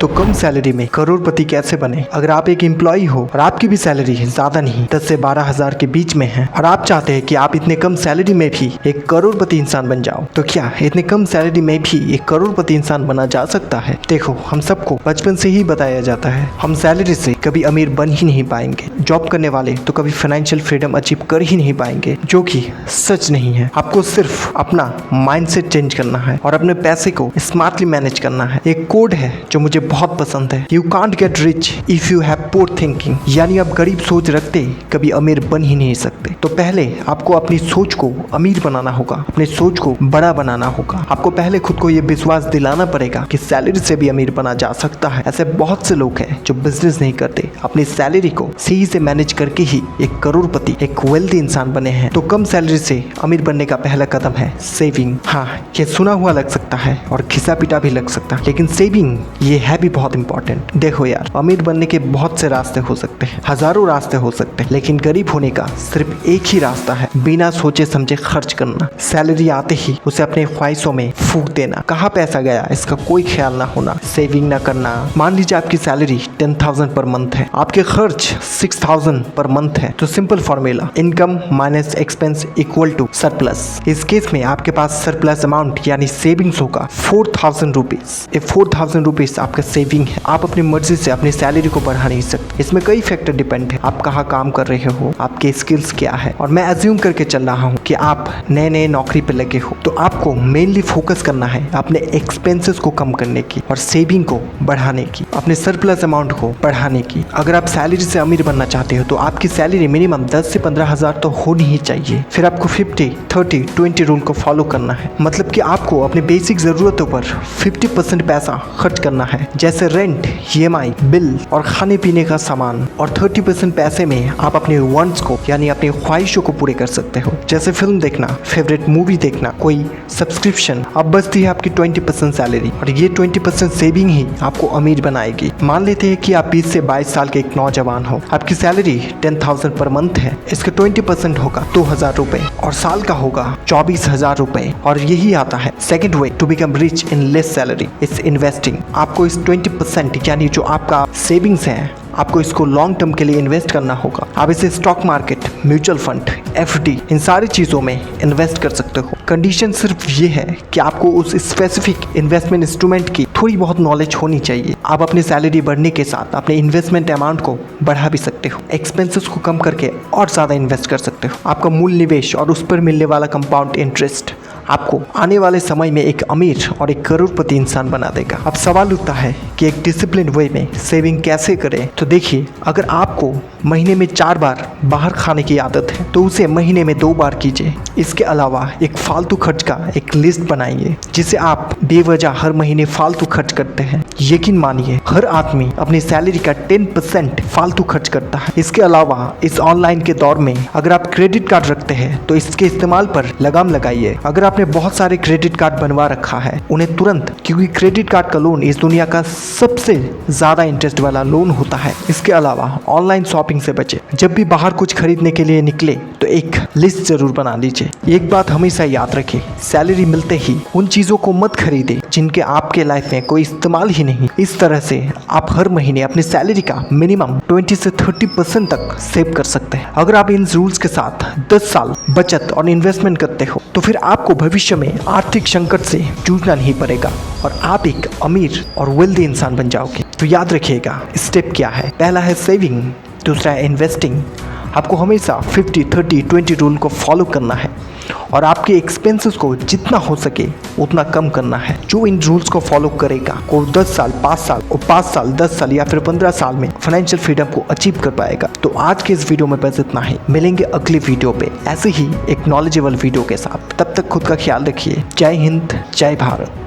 तो कम सैलरी में करोड़पति कैसे बने। अगर आप एक एम्प्लॉय हो और आपकी भी सैलरी ज्यादा नहीं 10 से 12 हजार के बीच में है और आप चाहते हैं कि आप इतने कम सैलरी में भी एक करोड़पति इंसान बन जाओ, तो क्या इतने कम सैलरी में भी एक करोड़पति इंसान बना जा सकता है। देखो, हम सबको बचपन से ही बताया जाता है हम सैलरी से कभी अमीर बन ही नहीं पाएंगे। जॉब करने वाले तो कभी फाइनेंशियल फ्रीडम अचीव कर ही नहीं पाएंगे, जो कि सच नहीं है। आपको सिर्फ अपना माइंडसेट चेंज करना है और अपने पैसे को स्मार्टली मैनेज करना है। एक कोड है जो मुझे बहुत पसंद है, you can't get rich if you have poor thinking. यानी आप गरीब सोच रखते कभी अमीर बन ही नहीं सकते। तो पहले आपको अपनी सोच को अमीर बनाना होगा, अपनी सोच को बड़ा बनाना होगा। आपको पहले खुद को ये विश्वास दिलाना पड़ेगा कि सैलरी से भी अमीर बना जा सकता है। ऐसे बहुत से लोग हैं जो बिजनेस नहीं करते, अपनी सैलरी को सही से मैनेज करके ही एक करोड़पति, एक वेल्दी इंसान बने हैं। तो कम सैलरी से अमीर बनने का पहला कदम है सेविंग। हाँ, ये सुना हुआ लग सकता है और खिसा पिटा भी लग सकता है, लेकिन सेविंग ये है भी बहुत इंपॉर्टेंट। देखो यार, अमीर बनने के बहुत से रास्ते हो सकते हैं, हजारों रास्ते हो सकते हैं, लेकिन गरीब होने का सिर्फ एक ही रास्ता है, बिना सोचे समझे खर्च करना। सैलरी आते ही उसे अपने ख्वाहिशों में फूंक देना, कहाँ पैसा गया इसका कोई ख्याल ना होना, सेविंग ना करना। मान लीजिए आपकी सैलरी 10,000 पर मंथ है, आपके खर्च 6,000 पर मंथ है, तो simple formula income minus expense equal to surplus. इस केस में आपके पास सरप्लस अमाउंट यानी सेविंग्स होगा 4,000 रुपीज। ये 4,000 रुपीज आपका सेविंग है। आप अपनी मर्जी से अपनी सैलरी को बढ़ा नहीं सकते। इसमें कई फैक्टर डिपेंड है, आप कहाँ काम कर रहे हो, आपके स्किल्स क्या है। और मैं अज्यूम करके चल रहा हूँ कि आप नए नए नौकरी पे लगे हो, तो आपको मेनली फोकस करना है अपने एक्सपेंसेस को कम करने की और सेविंग को बढ़ाने की, अपने सरप्लस अमाउंट को बढ़ाने की। अगर आप सैलरी से अमीर बनना चाहते हो तो आपकी सैलरी मिनिमम 10 से 15 हजार तो होनी ही चाहिए। फिर आपको 50-30-20 रूल को फॉलो करना है, मतलब कि आपको अपने बेसिक जरूरतों पर 50% पैसा खर्च करना है, जैसे रेंट, EMI, बिल और खाने पीने का सामान। और 30% पैसे में आप अपने वांट्स को यानी अपनी ख्वाहिशों को पूरे कर सकते हो, जैसे फिल्म देखना, फेवरेट मूवी देखना, कोई सब्सक्रिप्शन। अब बचती है आपकी 20% सैलरी, और ये 20% सेविंग ही आपको अमीर बनाएगी। मान लेते हैं कि आप 20 से 22 साल के एक नौजवान हो, आपकी सैलरी 10,000 पर मंथ है, इसके 20% होगा 2,000 रुपए और साल का होगा 24,000 रुपए। और यही आता है second way to become rich in less salary, it's investing. आपको इस 20% यानी जो आपका सेविंग्स है, आपको इसको लॉन्ग टर्म के लिए इन्वेस्ट करना होगा। आप इसे stock market, mutual fund, FD, इन सारी चीज़ों में इन्वेस्ट कर सकते हो। कंडीशन सिर्फ ये है कि आपको उस स्पेसिफिक इन्वेस्टमेंट इंस्ट्रूमेंट की थोड़ी बहुत नॉलेज होनी चाहिए। आप अपनी सैलरी बढ़ने के साथ अपने इन्वेस्टमेंट अमाउंट को बढ़ा भी सकते हो, एक्सपेंसेस को कम करके और ज़्यादा इन्वेस्ट कर सकते हो। आपका मूल निवेश और उस पर मिलने वाला कंपाउंड इंटरेस्ट आपको आने वाले समय में एक अमीर और एक करोड़पति इंसान बना देगा। अब सवाल उठता है कि एक डिसिप्लिन वे में सेविंग कैसे करें। तो देखिए, अगर आपको महीने में 4 बार बाहर खाने की आदत है तो उसे महीने में 2 बार कीजिए। इसके अलावा एक फालतू खर्च का एक लिस्ट बनाइए, जिसे आप बेवजह हर महीने फालतू खर्च करते हैं। यकीन मानिए, हर आदमी अपनी सैलरी का 10% फालतू खर्च करता है। इसके अलावा इस ऑनलाइन के दौर में अगर आप क्रेडिट कार्ड रखते हैं तो इसके इस्तेमाल पर लगाम लगाइए। अगर आपने बहुत सारे क्रेडिट कार्ड बनवा रखा है, उन्हें तुरंत, क्योंकि क्रेडिट कार्ड का लोन इस दुनिया का सबसे ज्यादा इंटरेस्ट वाला लोन होता है। इसके अलावा ऑनलाइन शॉपिंग से बचे। जब भी बाहर कुछ खरीदने के लिए निकले तो एक लिस्ट जरूर बना लीजिए। एक बात हमेशा याद रखें, सैलरी मिलते ही उन चीजों को मत खरीदे जिनके आपके लाइफ में कोई इस्तेमाल ही नहीं। इस तरह से आप हर महीने अपनी सैलरी का मिनिमम 20 से 30% तक सेव कर सकते हैं। अगर आप इन रूल्स के साथ 10 साल बचत और इन्वेस्टमेंट करते हो तो फिर आपको भविष्य में आर्थिक संकट से जूझना नहीं पड़ेगा और आप एक अमीर और वेल्दी इंसान बन जाओगे। तो याद रखिएगा, स्टेप क्या है। पहला है सेविंग, दूसरा है इन्वेस्टिंग। आपको हमेशा 50-30-20 रूल को फॉलो करना है और आपके एक्सपेंसेस को जितना हो सके उतना कम करना है। जो इन रूल्स को फॉलो करेगा वो 10 साल, 5 साल और 5 साल, 10 साल या फिर 15 साल में फाइनेंशियल फ्रीडम को अचीव कर पाएगा। तो आज के इस वीडियो में बस इतना ही। मिलेंगे अगली वीडियो पे ऐसे ही एक नॉलेजेबल वीडियो के साथ। तब तक खुद का ख्याल रखिए। जय हिंद, जय भारत।